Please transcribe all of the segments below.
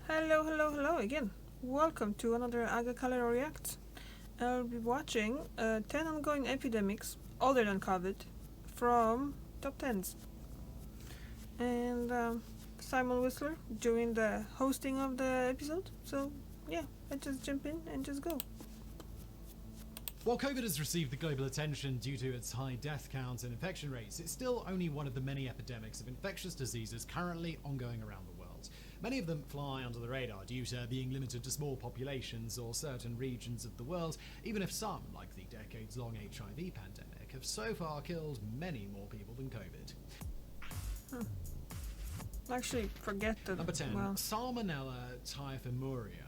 Hello, hello, hello again. Welcome to another Agakale React. I'll be watching 10 ongoing epidemics other than COVID from top 10s. And Simon Whistler doing the hosting of the episode. So, yeah, let's just jump in and just go. While COVID has received the global attention due to its high death count and infection rates, it's still only one of the many epidemics of infectious diseases currently ongoing around the world. Many of them fly under the radar due to being limited to small populations or certain regions of the world, even if some, like the decades-long HIV pandemic, have so far killed many more people than COVID. Actually, forget the... Number 10. Well, Salmonella typhimurium.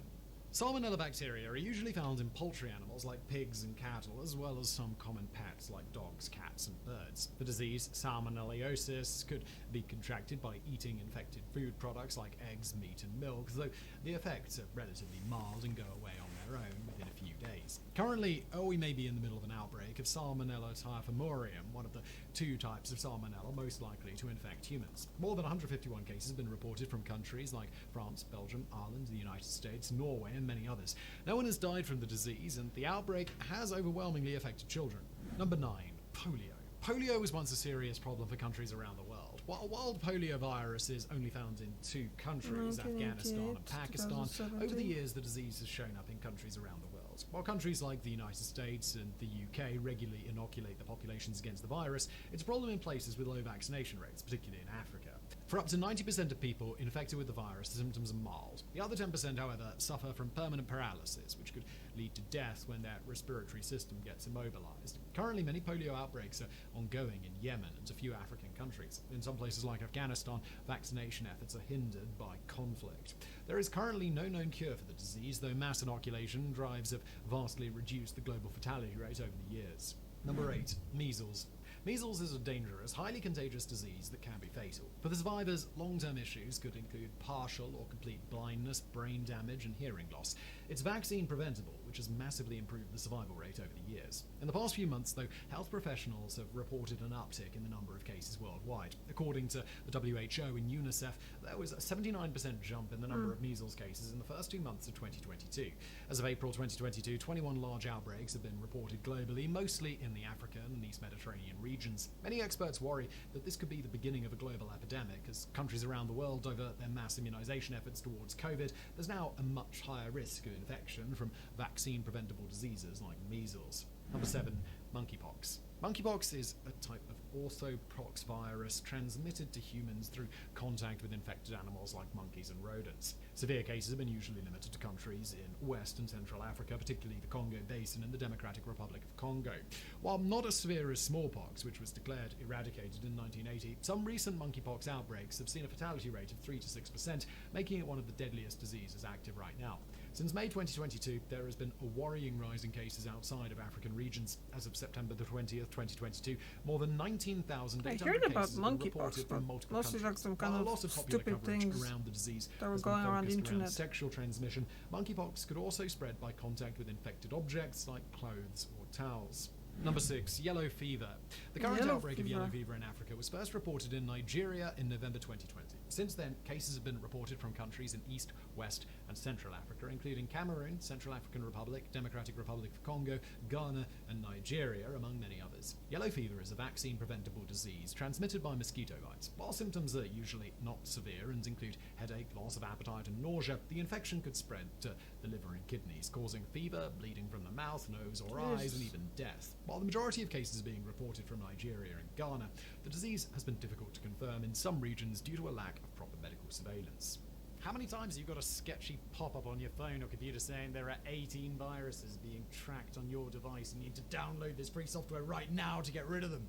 Salmonella bacteria are usually found in poultry animals like pigs and cattle, as well as some common pets like dogs, cats, and birds. The disease, salmonellosis, could be contracted by eating infected food products like eggs, meat, and milk, though the effects are relatively mild and go away on their own within a few days. Currently, we may be in the middle of an outbreak of Salmonella typhimurium, one of the two types of salmonella most likely to infect humans. More than 151 cases have been reported from countries like France, Belgium, Ireland, the United States, Norway, and many others. No one has died from the disease, and the outbreak has overwhelmingly affected children. Number 9. Polio. Polio was once a serious problem for countries around the world. While wild polio virus is only found in two countries, Afghanistan and Pakistan, over the years the disease has shown up in countries around the world. While countries like the United States and the UK regularly inoculate the populations against the virus, it's a problem in places with low vaccination rates, particularly in Africa. For up to 90% of people infected with the virus, the symptoms are mild. The other 10%, however, suffer from permanent paralysis, which could lead to death when their respiratory system gets immobilized. Currently, many polio outbreaks are ongoing in Yemen and a few African countries. In some places like Afghanistan, vaccination efforts are hindered by conflict. There is currently no known cure for the disease, though mass inoculation drives have vastly reduced the global fatality rate over the years. Number 8. Measles. Measles is a dangerous, highly contagious disease that can be fatal. For the survivors, long-term issues could include partial or complete blindness, brain damage, and hearing loss. It's vaccine preventable, which has massively improved the survival rate over the years. In the past few months, though, health professionals have reported an uptick in the number of cases worldwide. According to the WHO and UNICEF, there was a 79% jump in the number of measles cases in the first 2 months of 2022. As of April 2022, 21 large outbreaks have been reported globally, mostly in the African and East Mediterranean regions. Many experts worry that this could be the beginning of a global epidemic. As countries around the world divert their mass immunization efforts towards COVID, there's now a much higher risk of infection from vaccine-preventable diseases like measles. Number 7. Monkeypox. Monkeypox is a type of orthopox virus transmitted to humans through contact with infected animals like monkeys and rodents. Severe cases have been usually limited to countries in West and Central Africa, particularly the Congo Basin and the Democratic Republic of Congo. While not as severe as smallpox, which was declared eradicated in 1980, some recent monkeypox outbreaks have seen a fatality rate of 3 to 6%, making it one of the deadliest diseases active right now. Since May 2022, there has been a worrying rise in cases outside of African regions. As of September the 20th, 2022, more than 19,800 I heard about cases have been monkeypox, reported but from multiple mostly countries. like some While kind a lot of popular stupid coverage things around the disease that were has been going around the focused internet. sexual transmission, monkeypox could also spread by contact with infected objects like clothes or towels. Number 6. Yellow fever. The current outbreak of yellow fever in Africa was first reported in Nigeria in November 2020. Since then, cases have been reported from countries in East, West, and Central Africa, including Cameroon, Central African Republic, Democratic Republic of Congo, Ghana, and Nigeria, among many others. Yellow fever is a vaccine-preventable disease transmitted by mosquito bites. While symptoms are usually not severe and include headache, loss of appetite, and nausea, the infection could spread to the liver and kidneys, causing fever, bleeding from the mouth, nose, or eyes, and even death. While the majority of cases are being reported from Nigeria and Ghana, the disease has been difficult to confirm in some regions due to a lack of proper medical surveillance. How many times have you got a sketchy pop-up on your phone or computer saying there are 18 viruses being tracked on your device and you need to download this free software right now to get rid of them?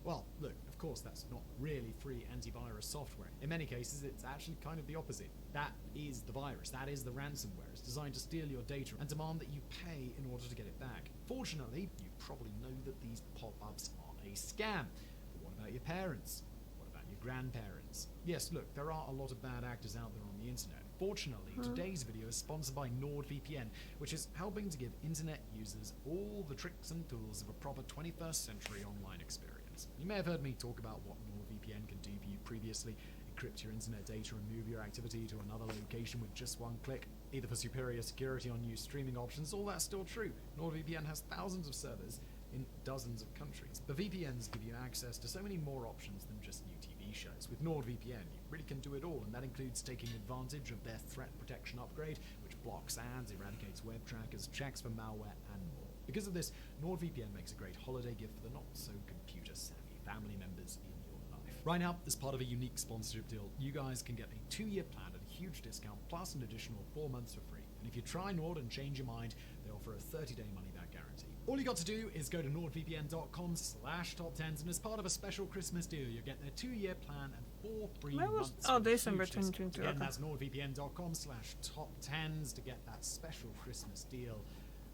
Well, look, of course that's not really free antivirus software. In many cases, it's actually kind of the opposite. That is the virus. That is the ransomware. It's designed to steal your data and demand that you pay in order to get it back. Fortunately, you probably know that these pop-ups are a scam. But what about your parents? What about your grandparents? Yes, look, there are a lot of bad actors out there on the internet. Fortunately, today's video is sponsored by NordVPN, which is helping to give internet users all the tricks and tools of a proper 21st century online experience. You may have heard me talk about what NordVPN can do for you previously. It decrypt your internet data and move your activity to another location with just one click, either for superior security on new streaming options. All that's still true. NordVPN has thousands of servers in dozens of countries, but VPNs give you access to so many more options than just new TV shows. With NordVPN, you really can do it all, and that includes taking advantage of their threat protection upgrade, which blocks ads, eradicates web trackers, checks for malware, and more. Because of this, NordVPN makes a great holiday gift for the not-so-computer-savvy family members in your life. Right now, as part of a unique sponsorship deal, you guys can get a 2-year plan at a huge discount, plus an additional 4 months for free. And if you try Nord and change your mind, they offer a 30-day money-back guarantee. All you got to do is go to nordvpn.com/top10s, and as part of a special Christmas deal, you get their 2-year plan and 4 free months. December 2022. Again, that's nordvpn.com/top10s to get that special Christmas deal.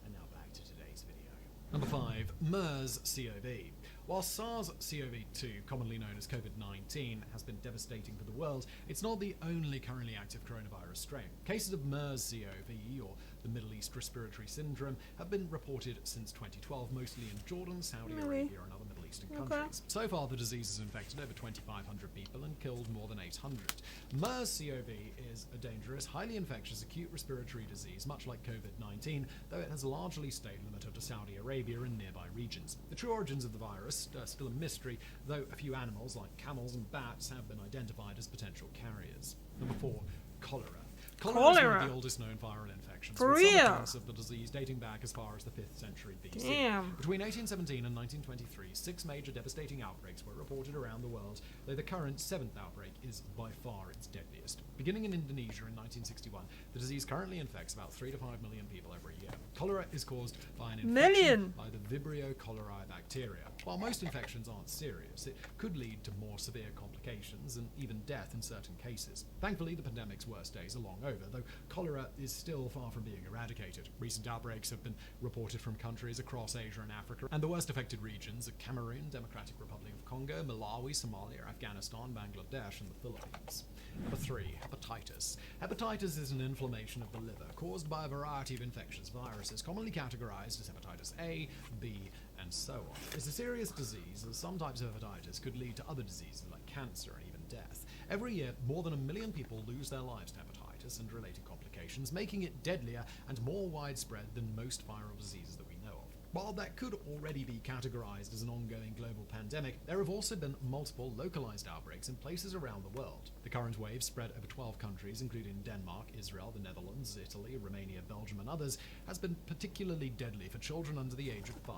And now back to today's video. Number 5, MERS-CoV. While SARS-CoV-2, commonly known as COVID-19, has been devastating for the world, it's not the only currently active coronavirus strain. Cases of MERS-CoV, or the Middle East Respiratory Syndrome, have been reported since 2012, mostly in Jordan, Saudi Arabia, and other Middle Eastern countries. So far, the disease has infected over 2,500 people and killed more than 800. MERS-CoV is a dangerous, highly infectious acute respiratory disease, much like COVID-19, though it has largely stayed limited to Saudi Arabia and nearby regions. The true origins of the virus are still a mystery, though a few animals like camels and bats have been identified as potential carriers. Number 4, cholera. Cholera is one of the oldest known viral infections, For with real? some accounts of the disease dating back as far as the 5th century BC. Damn. Between 1817 and 1923, 6 major devastating outbreaks were reported around the world, though the current 7th outbreak is by far its deadliest. Beginning in Indonesia in 1961, the disease currently infects about 3 to 5 million people every year. Cholera is caused by an infection by the Vibrio cholerae bacteria. While most infections aren't serious, it could lead to more severe complications and even death in certain cases. Thankfully, the pandemic's worst days are long over, though cholera is still far from being eradicated. Recent outbreaks have been reported from countries across Asia and Africa, and the worst affected regions are Cameroon, Democratic Republic of Congo, Malawi, Somalia, Afghanistan, Bangladesh, and the Philippines. Number 3, hepatitis. Hepatitis is an inflammation of the liver caused by a variety of infectious viruses, commonly categorized as hepatitis A, B, and so on. It's a serious disease, as some types of hepatitis could lead to other diseases like cancer and even death. Every year, more than 1 million people lose their lives to hepatitis and related complications, making it deadlier and more widespread than most viral diseases that we know of. While that could already be categorized as an ongoing global pandemic, there have also been multiple localized outbreaks in places around the world. The current wave spread over 12 countries, including Denmark, Israel, the Netherlands, Italy, Romania, Belgium, and others, has been particularly deadly for children under the age of 5.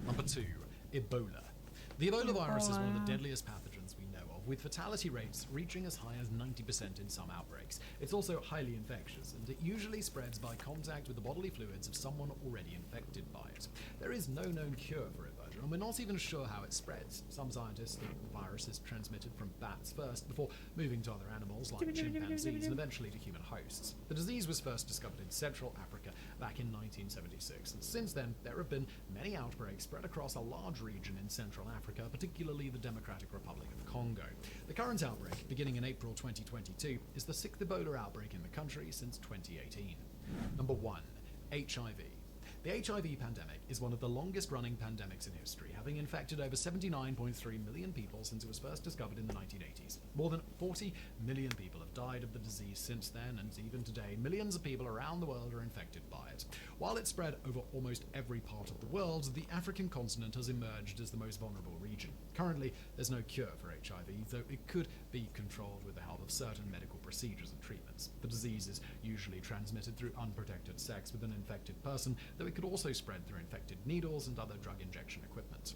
Number 2, Ebola. The Ebola virus is one of the deadliest pathogens we know of, with fatality rates reaching as high as 90% in some outbreaks. It's also highly infectious, and it usually spreads by contact with the bodily fluids of someone already infected by it. There is no known cure for Ebola, and we're not even sure how it spreads. Some scientists think the virus is transmitted from bats first, before moving to other animals like chimpanzees and eventually to human hosts. The disease was first discovered in Central Africa back in 1976, and since then there have been many outbreaks spread across a large region in Central Africa, particularly the Democratic Republic of Congo. The current outbreak, beginning in April 2022, is the 6th Ebola outbreak in the country since 2018. Number 1, HIV. The HIV pandemic is one of the longest-running pandemics in history, having infected over 79.3 million people since it was first discovered in the 1980s. More than 40 million people have died of the disease since then, and even today, millions of people around the world are infected by it. While it's spread over almost every part of the world, the African continent has emerged as the most vulnerable region. Currently, there's no cure for HIV, though it could be controlled with the help of certain medical procedures and treatments. The disease is usually transmitted through unprotected sex with an infected person, though it could also spread through infected needles and other drug injection equipment.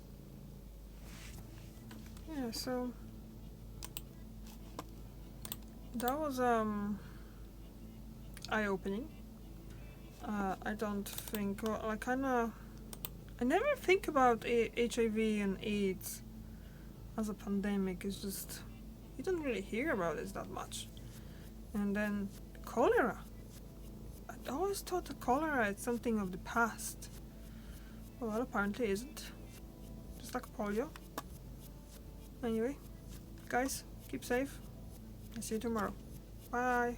Yeah, so that was eye-opening. I don't think, well, I never think about HIV and AIDS as a pandemic. It's just, you don't really hear about it that much. And then cholera. I always thought that cholera is something of the past. Well, apparently isn't. Just like polio. Anyway, guys, keep safe. I'll see you tomorrow. Bye.